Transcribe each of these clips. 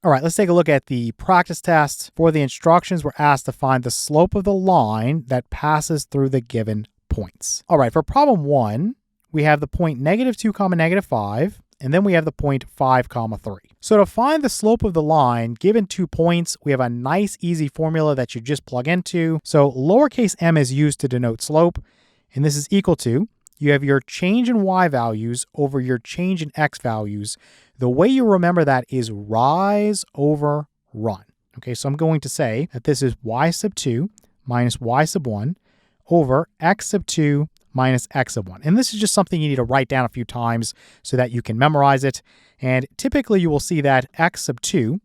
All right, let's take a look at the practice test. For the instructions, we're asked to find the slope of the line that passes through the given points. All right, for problem 1, we have the point -2, -5, and then we have the point 5, 3. So to find the slope of the line given 2 points, we have a nice easy formula that you just plug into. So lowercase m is used to denote slope, and this is equal to, you have your change in y values over your change in x values. The way you remember that is rise over run. Okay, so I'm going to say that this is y sub 2 minus y sub 1 over x sub 2 minus x sub 1. And this is just something you need to write down a few times so that you can memorize it. And typically you will see that x sub 2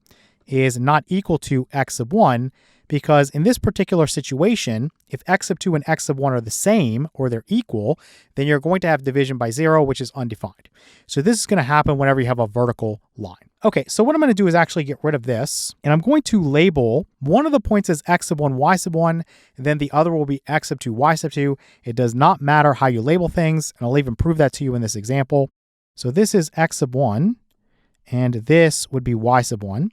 is not equal to x sub 1, because in this particular situation, if x sub 2 and x sub 1 are the same or they're equal, then you're going to have division by 0, which is undefined. So this is going to happen whenever you have a vertical line. Okay, so what I'm going to do is actually get rid of this, and I'm going to label one of the points as x sub 1, y sub 1, and then the other will be x sub 2, y sub 2. It does not matter how you label things, and I'll even prove that to you in this example. So this is x sub 1, and this would be y sub 1,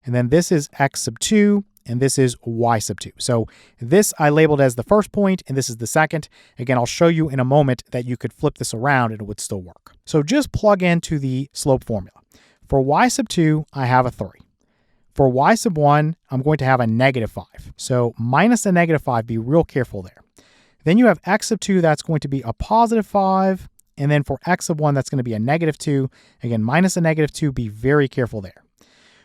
and then this is x sub 2, and this is y sub 2. So this I labeled as the first point, and this is the second. Again, I'll show you in a moment that you could flip this around and it would still work. So just plug into the slope formula. For y sub 2, I have a 3. For y sub 1, I'm going to have a -5. So minus a -5, be real careful there. Then you have x sub 2, that's going to be a +5. And then for x sub 1, that's going to be a -2. Again, minus a -2, be very careful there.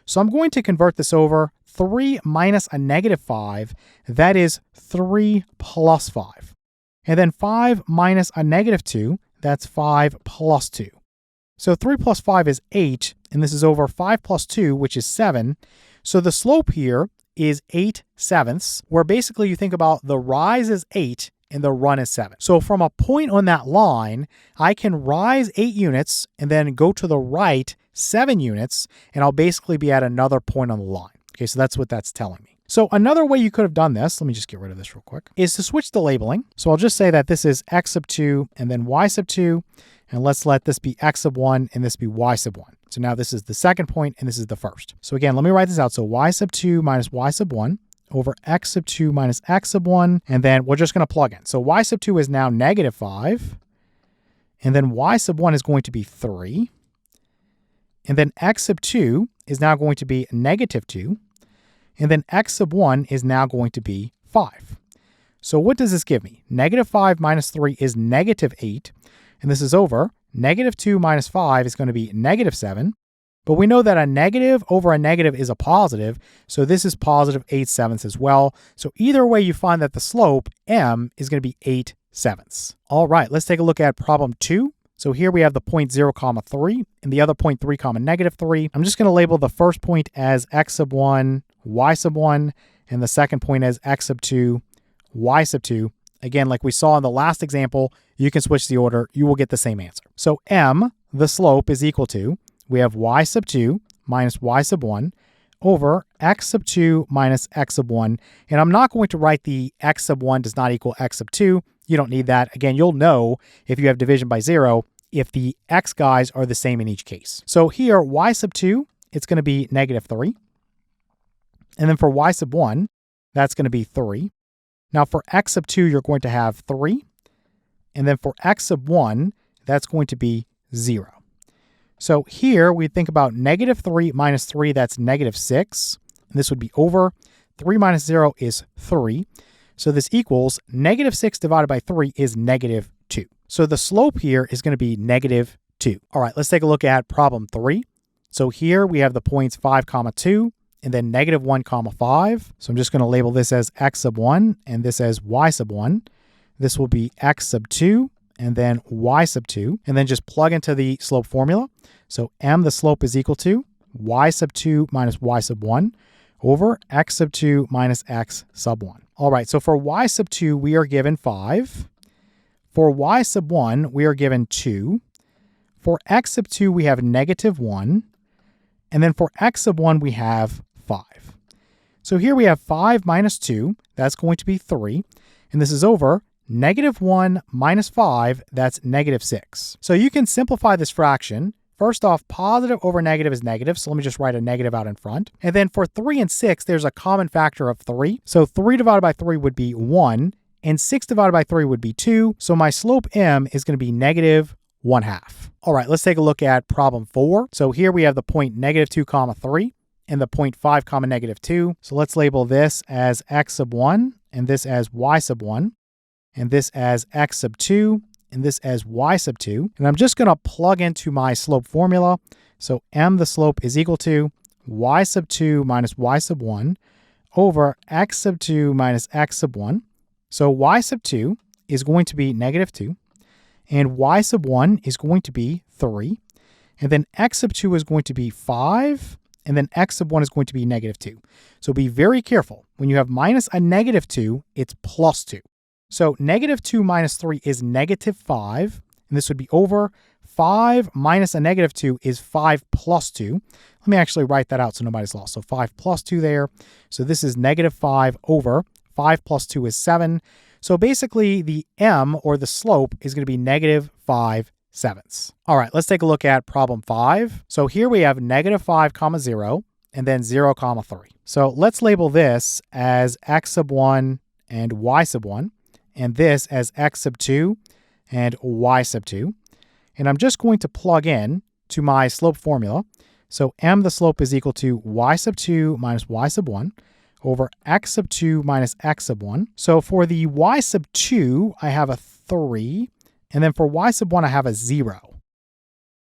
So I'm going to convert this over. 3 minus a -5, that is 3 plus 5. And then 5 minus a -2, that's 5 plus 2. So 3 plus 5 is 8, and this is over 5 plus 2, which is 7. So the slope here is 8/7, where basically you think about the rise is 8 and the run is 7. So from a point on that line, I can rise 8 units and then go to the right 7 units, and I'll basically be at another point on the line. Okay, so that's what that's telling me. So another way you could have done this, let me just get rid of this real quick, is to switch the labeling. So I'll just say that this is x sub 2 and then y sub 2, and let's let this be x sub 1 and this be y sub 1. So now this is the second point and this is the first. So again, let me write this out. So y sub 2 minus y sub 1 over x sub 2 minus x sub 1, and then we're just going to plug in. So y sub 2 is now -5, and then y sub 1 is going to be 3, and then x sub 2 is now going to be -2, and then x sub 1 is now going to be 5. So what does this give me? -5 minus 3 is -8, and this is over. -2 minus 5 is going to be -7, but we know that a negative over a negative is a positive, so this is positive 8/7 as well. So either way, you find that the slope, m, is going to be 8/7. All right, let's take a look at problem 2. So here we have the point 0, 3, and the other point 3, -3. I'm just going to label the first point as x sub 1, y sub 1, and the second point as x sub 2, y sub 2. Again, like we saw in the last example, you can switch the order. You will get the same answer. So m, the slope, is equal to, we have y sub 2 minus y sub 1 over x sub 2 minus x sub 1. And I'm not going to write the x sub 1 does not equal x sub 2. You don't need that. Again, you'll know if you have division by 0 if the x guys are the same in each case. So here, y sub 2, it's going to be -3. And then for y sub 1, that's going to be 3. Now for x sub 2, you're going to have 3. And then for x sub 1, that's going to be 0. So here we think about -3 minus 3, that's -6. And this would be over. 3 minus 0 is 3. So this equals -6 divided by 3 is -2. So the slope here is going to be -2. All right, let's take a look at problem 3. So here we have the points 5, 2, and then -1, 5. So I'm just going to label this as x sub 1 and this as y sub 1. This will be x sub 2 and then y sub 2, and then just plug into the slope formula. So m, the slope, is equal to y sub 2 minus y sub 1 over x sub 2 minus x sub 1. All right, so for y sub 2, we are given 5. For y sub 1, we are given 2. For x sub 2, we have -1. And then for x sub 1, we have 5. So here we have 5 minus 2. That's going to be 3. And this is over. -1 minus 5, that's -6. So you can simplify this fraction first off, positive over negative is negative, so let me just write a negative out in front. And then for 3 and 6, there's a common factor of 3. So 3 divided by 3 would be 1, and 6 divided by 3 would be 2. So my slope m is going to be negative 1/2. All right, let's take a look at problem 4. So here we have the point negative 2 comma 3 and the point 5 comma negative 2. So let's label this as x sub 1 and this as y sub 1 and this as x sub 2 and this as y sub 2. And I'm just going to plug into my slope formula. So m, the slope, is equal to y sub 2 minus y sub 1 over x sub 2 minus x sub 1. So y sub 2 is going to be negative 2. And y sub 1 is going to be 3. And then x sub 2 is going to be 5. And then x sub 1 is going to be negative 2. So be very careful. When you have minus a negative 2, it's plus 2. So negative 2 minus 3 is negative 5. And this would be over 5 minus a negative 2 is 5 plus 2. Let me actually write that out so nobody's lost. So 5 plus 2 there. So this is negative 5 over 5 plus 2 is 7. So basically the m, or the slope, is going to be negative 5/7. All right, let's take a look at problem 5. So here we have negative 5 comma 0 and then 0 comma 3. So let's label this as x sub 1 and y sub 1 and this as x sub 2 and y sub 2. And I'm just going to plug in to my slope formula. So m, the slope, is equal to y sub 2 minus y sub 1 over x sub 2 minus x sub 1. So for the y sub 2, I have a 3. And then for y sub 1, I have a 0.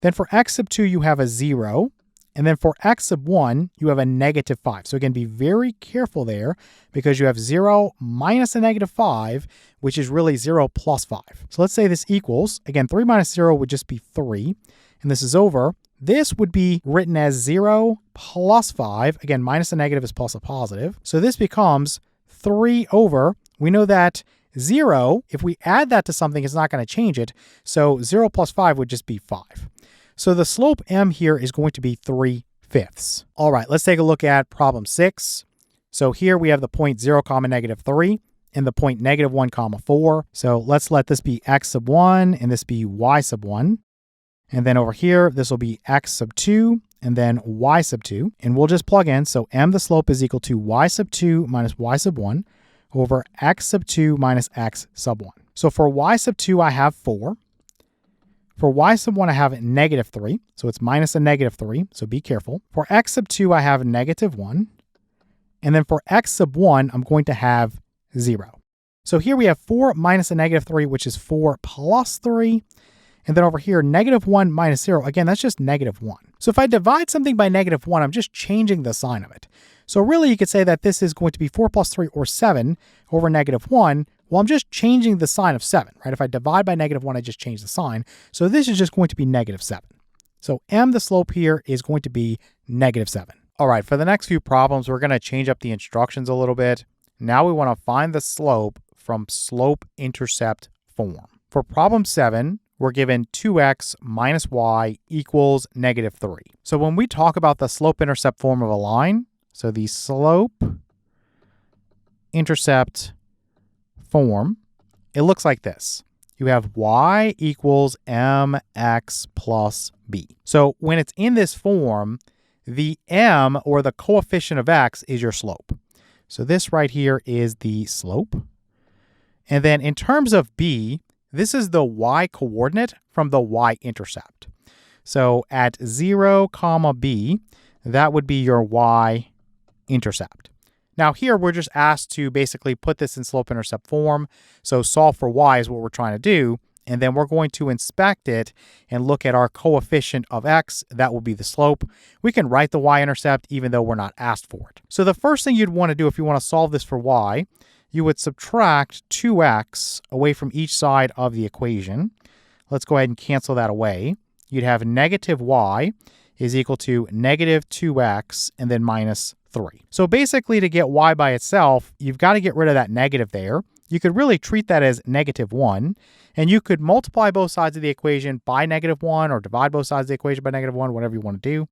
Then for x sub 2, you have a 0. And then for x sub 1, you have a negative 5. So again, be very careful there because you have 0 minus a negative 5, which is really 0 plus 5. So let's say this equals, again, 3 minus 0 would just be 3. And this is over. This would be written as 0 plus 5. Again, minus a negative is plus a positive. So this becomes 3 over, we know that 0, if we add that to something, it's not going to change it. So 0 plus 5 would just be 5. So the slope m here is going to be 3/5. All right, let's take a look at problem 6. So here we have the point 0 comma negative 3 and the point negative 1 comma 4. So let's let this be x sub 1 and this be y sub 1. And then over here, this will be x sub 2 and then y sub 2. And we'll just plug in. So m, the slope, is equal to y sub 2 minus y sub 1 over x sub 2 minus x sub 1. So for y sub 2, I have 4. For y sub 1, I have negative 3. So it's minus a negative 3. So be careful. For x sub 2, I have negative 1. And then for x sub 1, I'm going to have 0. So here we have 4 minus a negative 3, which is 4 plus 3. And then over here, negative 1 minus 0, again, that's just negative 1. So if I divide something by negative 1, I'm just changing the sign of it. So really, you could say that this is going to be 4 plus 3, or 7, over negative 1. Well, I'm just changing the sign of 7, right? If I divide by negative 1, I just change the sign. So this is just going to be negative 7. So m, the slope here, is going to be negative 7. All right, for the next few problems, we're going to change up the instructions a little bit. Now we want to find the slope from slope-intercept form. For problem 7, we're given 2x minus y equals negative 3. So when we talk about the slope-intercept form of a line, so the slope-intercept form, it looks like this. You have y equals mx plus b. So when it's in this form, the m, or the coefficient of x, is your slope. So this right here is the slope. And then in terms of b, this is the y coordinate from the y-intercept. So at 0 comma b, that would be your y-intercept. Now here we're just asked to basically put this in slope-intercept form. So solve for y is what we're trying to do. And then we're going to inspect it and look at our coefficient of x. That will be the slope. We can write the y-intercept even though we're not asked for it. So the first thing you'd want to do if you want to solve this for y, you would subtract 2x away from each side of the equation. Let's go ahead and cancel that away. You'd have negative y is equal to negative 2x and then minus 3. So basically, to get y by itself, you've got to get rid of that negative there. You could really treat that as negative 1, and you could multiply both sides of the equation by negative 1 or divide both sides of the equation by negative 1, whatever you want to do.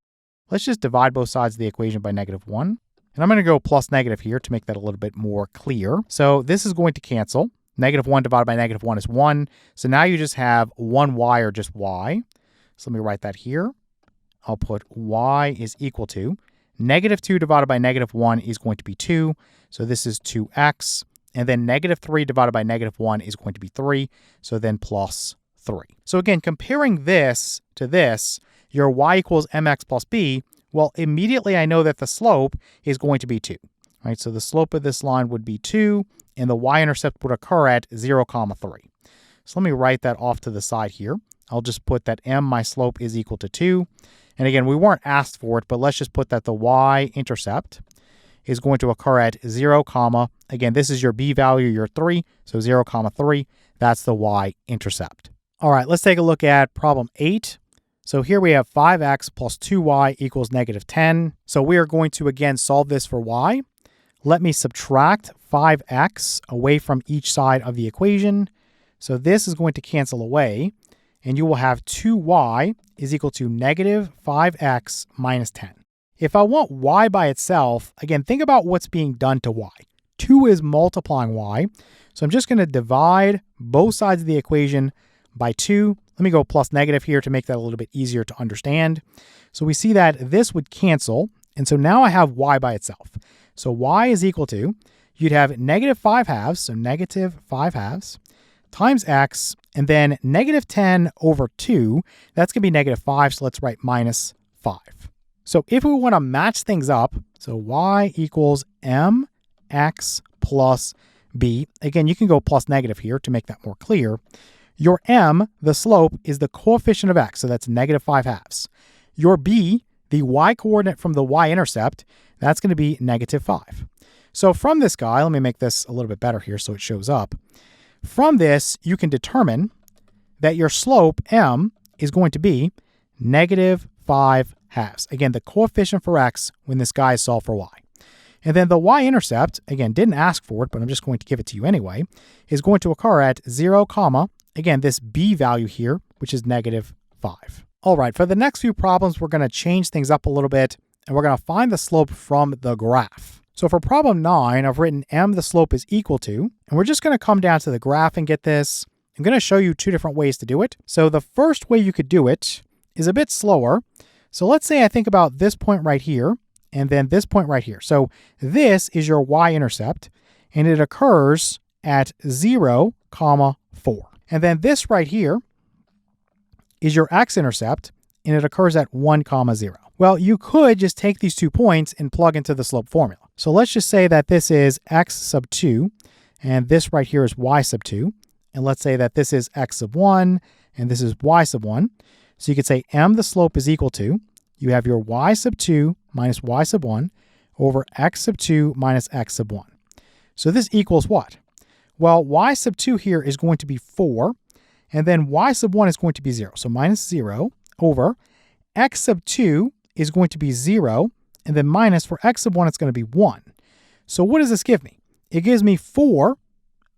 Let's just divide both sides of the equation by negative 1. And I'm going to go plus negative here to make that a little bit more clear. So this is going to cancel. Negative 1 divided by negative 1 is 1. So now you just have 1y, or just y. So let me write that here. I'll put y is equal to negative 2 divided by negative 1 is going to be 2. So this is 2x. And then negative 3 divided by negative 1 is going to be 3. So then plus 3. So again, comparing this to this, your y equals mx plus b, well, immediately I know that the slope is going to be 2. Right? So the slope of this line would be 2, and the y-intercept would occur at 0, 3. So let me write that off to the side here. I'll just put that my slope, is equal to 2. And again, we weren't asked for it, but let's just put that the y-intercept is going to occur at 0, again, this is your b value, your 3, so 0, 3. That's the y-intercept. All right, let's take a look at problem 8. So here we have 5x plus 2y equals negative 10. So we are going to, again, solve this for y. Let me subtract 5x away from each side of the equation. So this is going to cancel away, and you will have 2y is equal to negative 5x minus 10. If I want y by itself, again, think about what's being done to y. 2 is multiplying y. So I'm just going to divide both sides of the equation by 2. Let me go plus negative here to make that a little bit easier to understand. So we see that this would cancel. And so now I have y by itself. So y is equal to, you'd have negative 5 halves, so negative 5 halves, times x, and then negative 10 over 2, that's going to be negative 5, so let's write minus 5. So if we want to match things up, so y equals mx plus b, again, you can go plus negative here to make that more clear. Your m, the slope, is the coefficient of x, so that's negative 5 halves. Your b, the y-coordinate from the y-intercept, that's going to be negative 5. So from this guy, let me make this a little bit better here so it shows up. From this, you can determine that your slope, m, is going to be negative 5 halves. Again, the coefficient for x when this guy is solved for y. And then the y-intercept, again, didn't ask for it, but I'm just going to give it to you anyway, is going to occur at 0, again, this b value here, which is negative 5. All right, for the next few problems, we're going to change things up a little bit, and we're going to find the slope from the graph. So for problem 9, I've written m, the slope, is equal to, and we're just going to come down to the graph and get this. I'm going to show you 2 different ways to do it. So the first way you could do it is a bit slower. So let's say I think about this point right here, and then this point right here. So this is your y-intercept, and it occurs at 0, 4. And then this right here is your x-intercept, and it occurs at 1, 0. Well, you could just take these 2 points and plug into the slope formula. So let's just say that this is x sub 2, and this right here is y sub 2. And let's say that this is x sub 1, and this is y sub 1. So you could say m, the slope, is equal to, you have your y sub 2 minus y sub 1 over x sub 2 minus x sub 1. So this equals what? Well, y sub 2 here is going to be 4, and then y sub 1 is going to be 0. So minus 0 over x sub 2 is going to be 0, and then minus, for x sub 1, it's going to be 1. So what does this give me? It gives me 4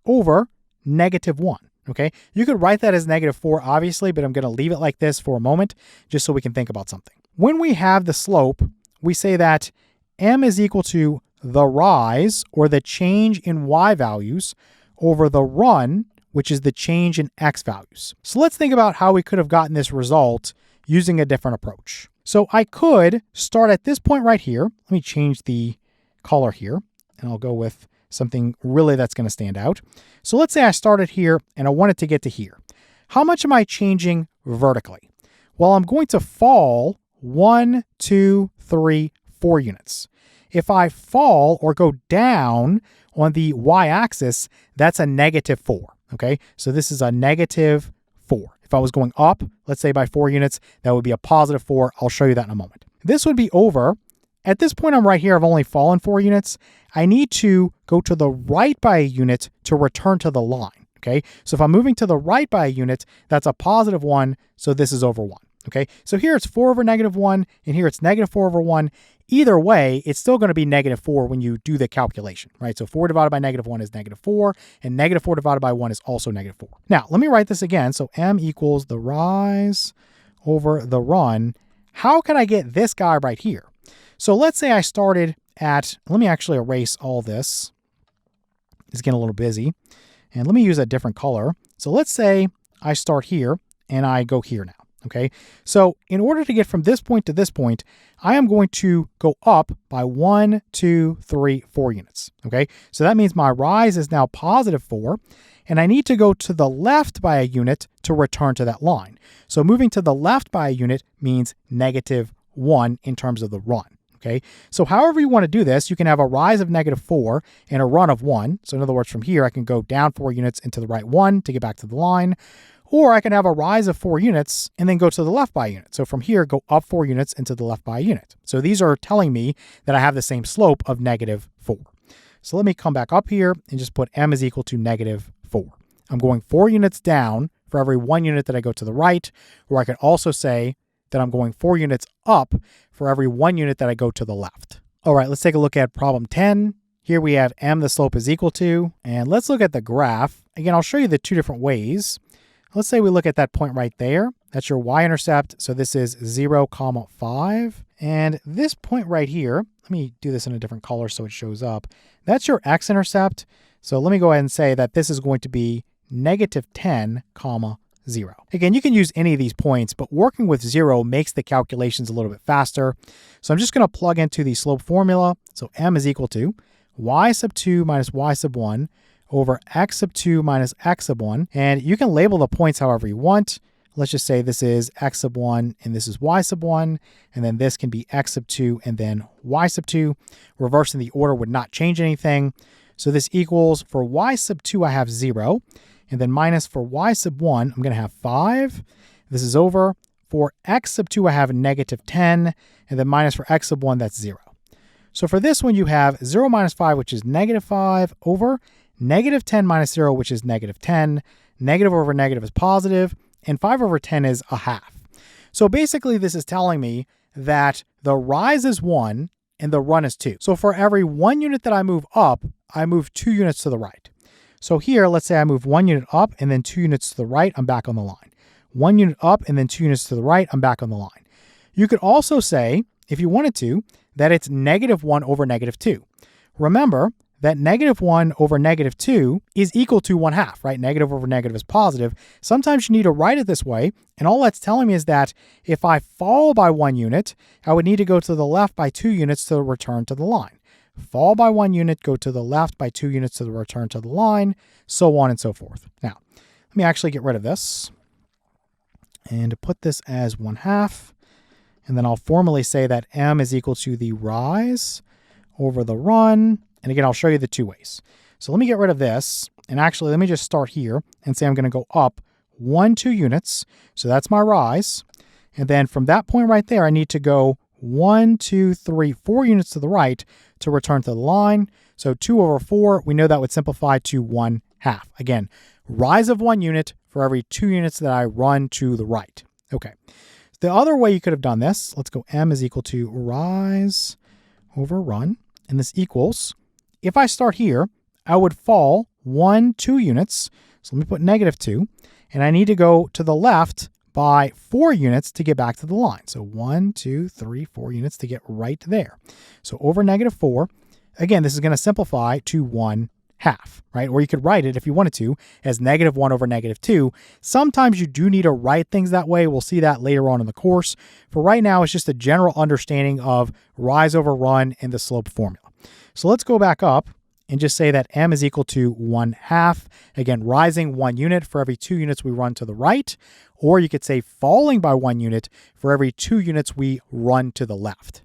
over negative 1. Okay, you could write that as negative 4, obviously, but I'm going to leave it like this for a moment, just so we can think about something. When we have the slope, we say that m is equal to the rise, or the change in y values, over the run, which is the change in x values. So let's think about how we could have gotten this result using a different approach. So I could start at this point right here. Let me change the color here, and I'll go with something really that's going to stand out. So let's say I started here and I wanted to get to here. How much am I changing vertically? Well, I'm going to fall 1, 2, 3, 4 units. If I fall or go down on the y-axis, that's a negative 4. Okay, so this is a negative 4. If I was going up, let's say by 4 units, that would be a positive 4. I'll show you that in a moment. This would be over. At this point, I'm right here. I've only fallen 4 units. I need to go to the right by a unit to return to the line. Okay, so if I'm moving to the right by a unit, that's a positive 1. So this is over 1. Okay, so here it's 4 over negative 1, and here it's negative 4 over 1. Either way, it's still going to be negative 4 when you do the calculation, right? So 4 divided by negative 1 is negative 4, and negative 4 divided by 1 is also negative 4. Now, let me write this again. So m equals the rise over the run. How can I get this guy right here? So let's say I started at, let me actually erase all this. It's getting a little busy. And let me use a different color. So let's say I start here and I go here now. Okay, so in order to get from this point to this point, I am going to go up by 1, 2, 3, 4 units. Okay, so that means my rise is now positive 4, and I need to go to the left by a unit to return to that line. So moving to the left by a unit means negative 1 in terms of the run. Okay, so however you want to do this, you can have a rise of negative 4 and a run of 1. So in other words, from here, I can go down 4 units into the right 1 to get back to the line. Or I can have a rise of 4 units and then go to the left by a unit. So from here, go up 4 units into the left by a unit. So these are telling me that I have the same slope of negative 4. So let me come back up here and just put m is equal to negative 4. I'm going 4 units down for every 1 unit that I go to the right, or I could also say that I'm going 4 units up for every 1 unit that I go to the left. All right, let's take a look at problem 10. Here we have m the slope is equal to, and let's look at the graph. Again, I'll show you the 2 different ways. Let's say we look at that point right there. That's your y-intercept. So this is 0, 5. And this point right here, let me do this in a different color so it shows up. That's your x-intercept. So let me go ahead and say that this is going to be negative 10, 0. Again, you can use any of these points, but working with 0 makes the calculations a little bit faster. So I'm just going to plug into the slope formula. So m is equal to y sub 2 minus y sub 1 over x sub 2 minus x sub 1. And you can label the points however you want. Let's just say this is x sub 1 and this is y sub 1. And then this can be x sub 2 and then y sub 2. Reversing the order would not change anything. So this equals, for y sub 2, I have 0. And then minus for y sub 1, I'm going to have 5. This is over. For x sub 2, I have negative 10. And then minus for x sub 1, that's 0. So for this one, you have 0 minus 5, which is negative 5, over negative 10 minus 0, which is negative 10. Negative over negative is positive, and 5 over 10 is a half. So basically, this is telling me that the rise is 1 and the run is 2. So for every 1 unit that I move up, I move 2 units to the right. So here, let's say I move 1 unit up and then 2 units to the right, I'm back on the line. 1 unit up and then 2 units to the right, I'm back on the line. You could also say, if you wanted to, that it's negative 1 over negative 2. Remember that negative 1 over negative 2 is equal to 1/2, right? Negative over negative is positive. Sometimes you need to write it this way, and all that's telling me is that if I fall by 1 unit, I would need to go to the left by 2 units to return to the line. Fall by 1 unit, go to the left by 2 units to the return to the line, so on and so forth. Now, let me actually get rid of this and put this as 1/2. And then I'll formally say that m is equal to the rise over the run. And again, I'll show you the 2 ways. So let me get rid of this. And actually, let me just start here and say I'm going to go up 1, 2 units. So that's my rise. And then from that point right there, I need to go 1, 2, 3, 4 units to the right to return to the line. So 2 over 4, we know that would simplify to 1/2. Again, rise of 1 unit for every 2 units that I run to the right. Okay. The other way you could have done this, let's go m is equal to rise over run. And this equals, if I start here, I would fall 1, 2 units. So let me put negative 2. And I need to go to the left by 4 units to get back to the line. So 1, 2, 3, 4 units to get right there. So over negative 4, again, this is going to simplify to 1/2, right? Or you could write it, if you wanted to, as negative 1 over negative 2. Sometimes you do need to write things that way. We'll see that later on in the course. For right now, it's just a general understanding of rise over run and the slope formula. So let's go back up and just say that m is equal to 1/2. Again, rising 1 unit for every 2 units we run to the right. Or you could say falling by 1 unit for every 2 units we run to the left.